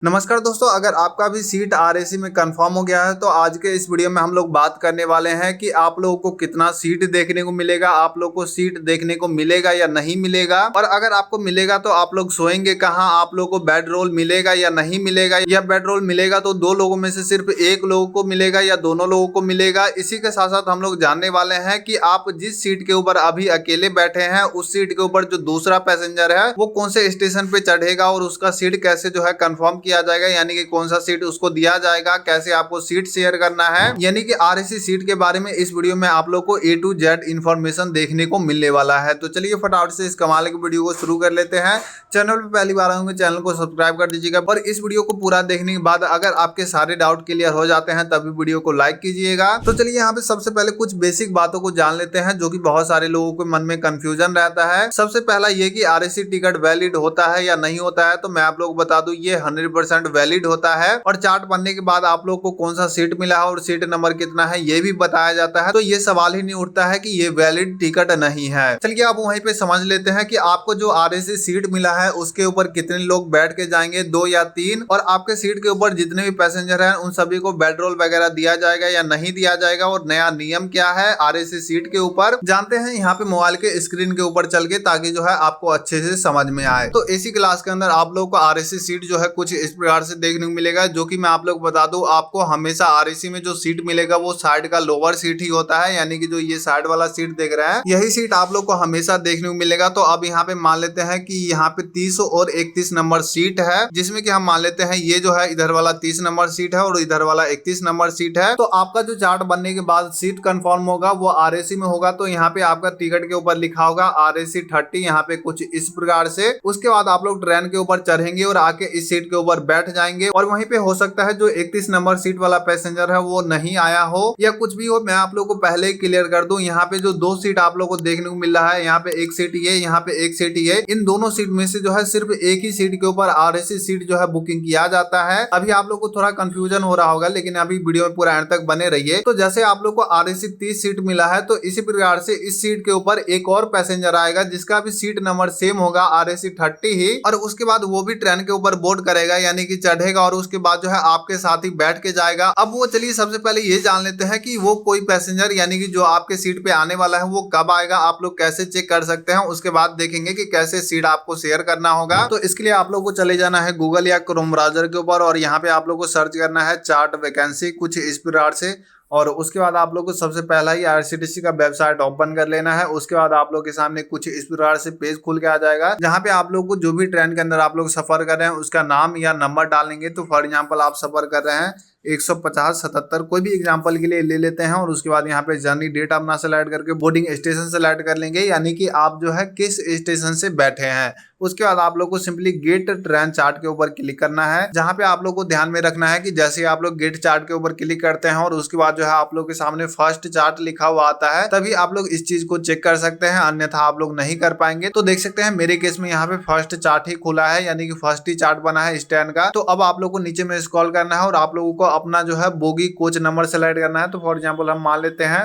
नमस्कार दोस्तों, अगर आपका भी सीट आरएसी में कंफर्म हो गया है तो आज के इस वीडियो में हम लोग बात करने वाले हैं कि आप लोगों को कितना सीट देखने को मिलेगा, आप लोग को सीट देखने को मिलेगा या नहीं मिलेगा। और अगर आपको मिलेगा तो आप लोग सोएंगे कहाँ, आप लोगों को बेड रोल मिलेगा या नहीं मिलेगा, या बेड रोल मिलेगा तो दो लोगों में से सिर्फ एक लोगों को मिलेगा या दोनों लोगों को मिलेगा। इसी के साथ साथ हम लोग जानने वाले हैं कि आप जिस सीट के ऊपर अभी अकेले बैठे हैं उस सीट के ऊपर जो दूसरा पैसेंजर है वो कौन से स्टेशन पे चढ़ेगा और उसका सीट कैसे जो है कंफर्म किया जाएगा, यानी कि कौन सा सीट उसको दिया जाएगा, कैसे आपको सीट शेयर करना है, यानी कि आरएसी सीट के बारे में इस वीडियो में आप लोग को A to Z इंफॉर्मेशन देखने को मिलने वाला है। तो चलिए फटाफट से इस कमाल की वीडियो को शुरू कर लेते हैं। चैनल पे पहली बार आएंगे चैनल को सब्सक्राइब कर दीजिएगा और इस वीडियो को पूरा देखने के बाद अगर आपके सारे डाउट क्लियर हो जाते हैं तभी वीडियो को लाइक कीजिएगा। तो चलिए यहाँ पे सबसे पहले कुछ बेसिक बातों को जान लेते हैं जो कि बहुत सारे लोगों के मन में कंफ्यूजन रहता है। सबसे पहला ये कि आरएसी टिकट वैलिड होता है या नहीं होता है, तो मैं आप लोग बता दूं ये 100% वैलिड होता है और चार्ट बनने के बाद आप लोग को कौन सा सीट मिला है और सीट नंबर कितना है ये भी बताया जाता है। तो ये सवाल ही नहीं उठता है कि ये वैलिड टिकट नहीं है। चलिए आप वहीं पे समझ लेते हैं कि आपको जो आरएसी सीट मिला है उसके ऊपर कितने लोग बैठ के जाएंगे, 2 या 3, और आपके सीट के ऊपर जितने भी पैसेंजर हैं उन सभी को बेड रोल वगैरह दिया जाएगा या नहीं दिया जाएगा, और नया नियम क्या है आरएसी सीट के ऊपर जानते हैं यहाँ पे मोबाइल के स्क्रीन के ऊपर चल के, ताकि जो है आपको अच्छे से समझ में आए। तो एसी क्लास के अंदर आप लोग को आरएसी सीट जो है कुछ इस प्रकार से देखने को मिलेगा, जो कि मैं आप लोग बता दूं आपको हमेशा आरएसी में जो सीट मिलेगा वो साइड का लोअर सीट ही होता है, यानी कि जो ये साइड वाला सीट देख रहे हैं यही सीट आप लोग को हमेशा देखने को मिलेगा। तो अब यहाँ पे मान लेते हैं कि यहाँ पे 30 और 31 नंबर सीट है, जिसमें कि हम मान लेते हैं ये जो है इधर वाला 30 नंबर सीट है और इधर वाला 31 नंबर सीट है। तो आपका जो चार्ट बनने के बाद सीट कंफर्म होगा वो आरएसी में होगा, तो यहाँ पे आपका टिकट के ऊपर लिखा होगा आरएसी 30, यहाँ पे कुछ इस प्रकार से। उसके बाद आप लोग ट्रेन के ऊपर चढ़ेंगे और आके इस सीट के ऊपर बैठ जाएंगे, और वहीं पे हो सकता है जो 31 नंबर सीट वाला पैसेंजर है वो नहीं आया हो या कुछ भी हो। मैं आप लोग को पहले ही क्लियर कर दूं, यहाँ पे जो 2 सीट आप लोग को देखने को मिल रहा है, यहाँ पे एक सीट ये, यहाँ पे एक सीट ये, इन दोनों सीट में से जो है सिर्फ एक ही सीट के ऊपर आरएसी सीट जो है बुकिंग किया जाता है। अभी आप लोग को थोड़ा कंफ्यूजन हो रहा होगा, लेकिन अभी वीडियो में पूरा एंड तक बने रहिए। तो जैसे आप लोग को आरएसी 30 सीट मिला है तो इसी प्रकार से इस सीट के ऊपर एक और पैसेंजर आएगा जिसका भी सीट नंबर सेम होगा आरएसी 30 ही, और उसके बाद वो भी ट्रेन के ऊपर बोर्ड करेगा, यानी कि चढ़ेगा और उसके बाद जो है आपके साथ ही बैठ के जाएगा। अब वो चलिए सबसे पहले ये जान लेते हैं कि वो कोई पैसेंजर यानी कि जो आपके सीट पे आने वाला है वो कब आएगा, आप लोग कैसे चेक कर सकते हैं। उसके बाद देखेंगे कि कैसे सीट आपको शेयर करना होगा। तो इसके लिए आप लोग को चले जाना है गूगल या क्रोम ब्राउजर के ऊपर और यहाँ पे आप लोग को सर्च करना है चार्ट वैकेंसी कुछ इस प्रकार से, और उसके बाद आप लोग को सबसे पहला ही आईआरसीटीसी का वेबसाइट ओपन कर लेना है। उसके बाद आप लोग के सामने कुछ इस प्रकार से पेज खुल के आ जाएगा, जहाँ पे आप लोग को जो भी ट्रेन के अंदर आप लोग सफर कर रहे हैं उसका नाम या नंबर डालेंगे। तो फॉर एग्जांपल आप सफर कर रहे हैं 150 77 कोई भी एग्जांपल के लिए ले लेते हैं, और उसके बाद यहाँ पे जर्नी डेट अपना सेलेक्ट करके बोर्डिंग स्टेशन सेलेक्ट कर लेंगे, यानी कि आप जो है किस स्टेशन से बैठे हैं। उसके बाद आप लोग को सिंपली गेट ट्रेन चार्ट के ऊपर क्लिक करना है, जहाँ पे आप लोग को ध्यान में रखना है कि जैसे आप लोग गेट चार्ट के ऊपर क्लिक करते हैं और उसके बाद जो है आप लोग के सामने फर्स्ट चार्ट लिखा हुआ आता है, तभी आप लोग इस चीज को चेक कर सकते हैं, अन्यथा आप लोग नहीं कर पाएंगे। तो देख सकते हैं मेरे केस में यहाँ पे फर्स्ट चार्ट ही खुला है, यानी कि फर्स्ट ही चार्ट बना है स्टैंड का। तो अब आप लोग को नीचे में स्क्रॉल करना है और आप लोगों को अपना जो है बोगी कोच नंबर सेलेक्ट करना है। तो फॉर एग्जांपल हम मान लेते हैं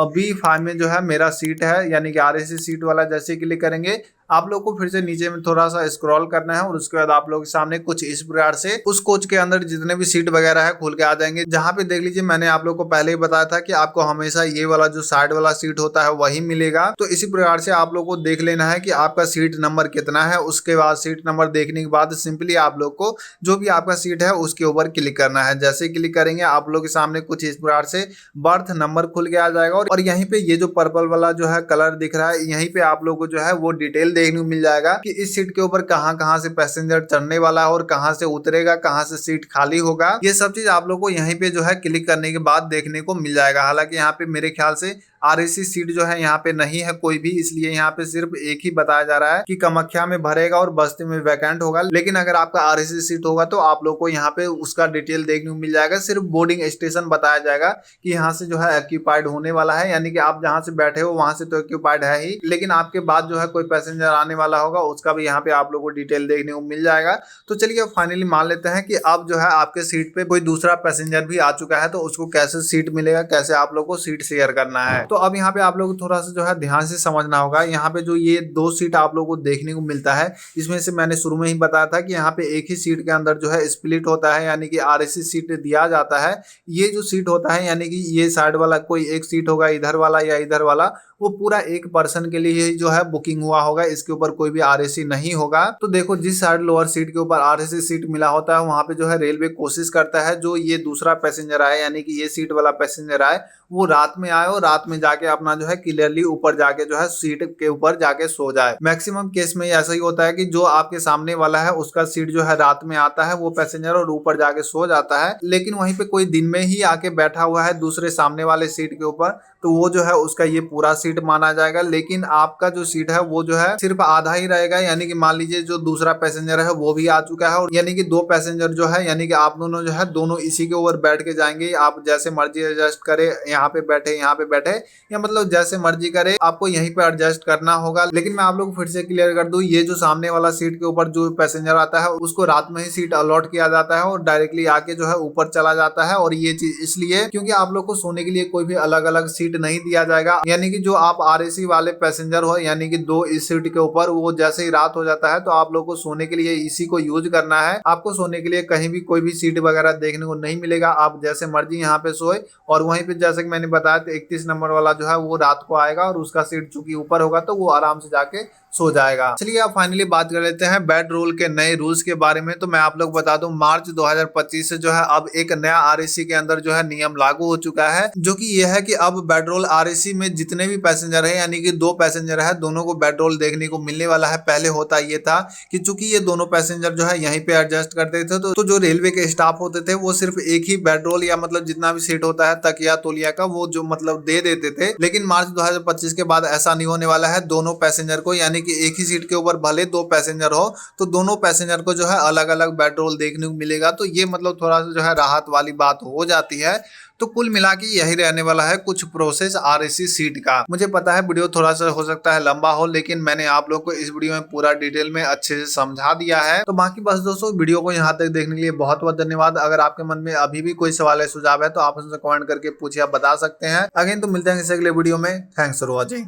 B5 में जो है मेरा सीट है, यानी कि आरएसी सीट वाला। जैसे क्लिक करेंगे आप लोग को फिर से नीचे में थोड़ा सा स्क्रॉल करना है और उसके बाद आप लोग के सामने कुछ इस प्रकार से उस कोच के अंदर जितने भी सीट वगैरह है खुल के आ जाएंगे, जहाँ पे देख लीजिए मैंने आप लोग को पहले ही बताया था कि आपको हमेशा ये वाला जो साइड वाला सीट होता है वही मिलेगा। तो इसी प्रकार से आप लोग को देख लेना है कि आपका सीट नंबर कितना है। उसके बाद सीट नंबर देखने के बाद सिंपली आप लोग को जो भी आपका सीट है उसके ऊपर क्लिक करना है। जैसे क्लिक करेंगे आप लोग के सामने कुछ इस प्रकार से बर्थ नंबर खुल के आ जाएगा, और यहीं पे ये जो पर्पल वाला जो है कलर दिख रहा है यहीं पे आप लोग को जो है वो डिटेल देखने को मिल जाएगा कि इस सीट के ऊपर कहां कहां से पैसेंजर चढ़ने वाला है और कहां से उतरेगा, कहां से सीट खाली होगा। ये सब चीज आप लोग को यहीं पे जो है क्लिक करने के बाद देखने को मिल जाएगा। हालांकि यहाँ पे मेरे ख्याल से आरएसी सीट जो है यहाँ पे नहीं है कोई भी, इसलिए यहाँ पे सिर्फ एक ही बताया जा रहा है कि कामाख्या में भरेगा और बस्ती में वैकेंट होगा। लेकिन अगर आपका आरएसी सीट होगा तो आप लोग को यहाँ पे उसका डिटेल देखने को मिल जाएगा। सिर्फ बोर्डिंग स्टेशन बताया जाएगा कि यहाँ से जो है ऑक्यूपाइड होने वाला है, यानी कि आप जहाँ से बैठे हो वहां से तो ऑक्यूपाइड है ही, लेकिन आपके बाद जो है कोई पैसेंजर आने वाला होगा उसका भी यहाँ पे आप लोग को डिटेल देखने को मिल जाएगा। तो चलिए अब फाइनली मान लेते हैं कि अब जो है आपके सीट पे कोई दूसरा पैसेंजर भी आ चुका है, तो उसको कैसे सीट मिलेगा, कैसे आप लोग को सीट शेयर करना है। तो अब यहाँ पे आप लोग को थोड़ा सा जो है ध्यान से समझना होगा। यहाँ पे जो ये 2 सीट आप लोग को देखने को मिलता है, इसमें से मैंने शुरू में ही बताया था कि यहाँ पे एक ही सीट के अंदर जो है स्प्लिट होता है, यानी कि आरएसी सीट दिया जाता है। ये जो सीट होता है यानी कि ये साइड वाला कोई एक सीट होगा, इधर वाला या इधर वाला, वो पूरा एक पर्सन के लिए ही जो है बुकिंग हुआ होगा। इसके ऊपर कोई भी आरएसी नहीं होगा। तो देखो, जिस साइड लोअर सीट के ऊपर आरएसी सीट मिला होता है, वहां पे जो है रेलवे कोशिश करता है जो ये दूसरा पैसेंजर आए, यानी कि ये सीट वाला पैसेंजर आए, वो रात में आए और रात में जाके अपना जो है क्लियरली ऊपर जाके जो है सीट के ऊपर जाके सो जाए। मैक्सिमम केस में ऐसा ही होता है कि जो आपके सामने वाला है उसका सीट जो है रात में आता है वो पैसेंजर और ऊपर जाके सो जाता है, लेकिन वहीं पे कोई दिन में ही आके बैठा हुआ है दूसरे सामने वाले सीट के ऊपर, तो वो जो है उसका ये पूरा सीट माना जाएगा। लेकिन आपका जो सीट है वो जो है सिर्फ आधा ही रहेगा, यानी कि मान लीजिए जो दूसरा पैसेंजर है वो भी आ चुका है, और यानी कि 2 पैसेंजर जो है, यानी कि आप दोनों जो है दोनों इसी के ऊपर बैठ के जाएंगे। आप जैसे मर्जी एडजस्ट करे, यहाँ पे बैठे यहाँ पे बैठे, या मतलब जैसे मर्जी करे, आपको यहीं पे एडजस्ट करना होगा। लेकिन मैं आप लोग को फिर से क्लियर कर दूं, ये जो सामने वाला सीट के ऊपर जो पैसेंजर आता है उसको रात में ही सीट अलॉट किया जाता है और डायरेक्टली आके जो है ऊपर चला जाता है। और ये चीज इसलिए क्योंकि आप लोग को सोने के लिए कोई भी अलग अलग सीट नहीं दिया जाएगा, यानी कि जो आप आरएसी वाले पैसेंजर हो, यानी कि 2 इस सीट के ऊपर, वो जैसे ही रात हो जाता है तो आप लोग को सोने के लिए इसी को यूज करना है। आपको सोने के लिए कहीं भी कोई भी सीट वगैरह देखने को नहीं मिलेगा। आप जैसे मर्जी यहाँ पे सोए, और वहीं पे जैसे कि मैंने बताया 31 नंबर वाला जो है वो रात को आएगा और उसका सीट चूंकि ऊपर होगा तो वो आराम से जाके सो जाएगा। चलिए अब फाइनली बात कर लेते हैं बेड रोल के नए रूल्स के बारे में। तो मैं आप लोग बता दूं, मार्च 2025 से जो है अब एक नया आरएसी के अंदर जो है नियम लागू हो चुका है, जो कि यह है कि अब बेड रोल आरएसी में जितने भी पैसेंजर है, यानी कि 2 पैसेंजर है, दोनों को बेड रोल देखने को मिलने वाला है। पहले होता ये था कि चूंकि ये दोनों पैसेंजर जो है यहीं पे एडजस्ट करते थे, तो जो रेलवे के स्टाफ होते थे वो सिर्फ एक ही बेड रोल या मतलब जितना भी सीट होता है तकिया तौलिया का, वो जो मतलब दे देते थे। लेकिन मार्च 2025 के बाद ऐसा नहीं होने वाला है। दोनों पैसेंजर को, यानी कि एक ही सीट के ऊपर भले 2 पैसेंजर हो, तो दोनों पैसेंजर को जो है अलग अलग बेड रोल देखने को मिलेगा। तो ये मतलब थोड़ा सा जो है राहत वाली बात हो जाती है। तो कुल मिला के यही रहने वाला है कुछ प्रोसेस आरएसी सीट का। मुझे पता है वीडियो थोड़ा सा हो सकता है लंबा हो, लेकिन मैंने आप लोग को इस वीडियो में पूरा डिटेल में अच्छे से समझा दिया है। तो बाकी बस दोस्तों, वीडियो को यहाँ तक देखने के लिए बहुत बहुत धन्यवाद। अगर आपके मन में अभी भी कोई सवाल है, सुझाव है, तो आप उनसे कमेंट करके पूछिए, आप बता सकते हैं। अगेन तो मिलते हैं इस अगले वीडियो में। Thanks for watching.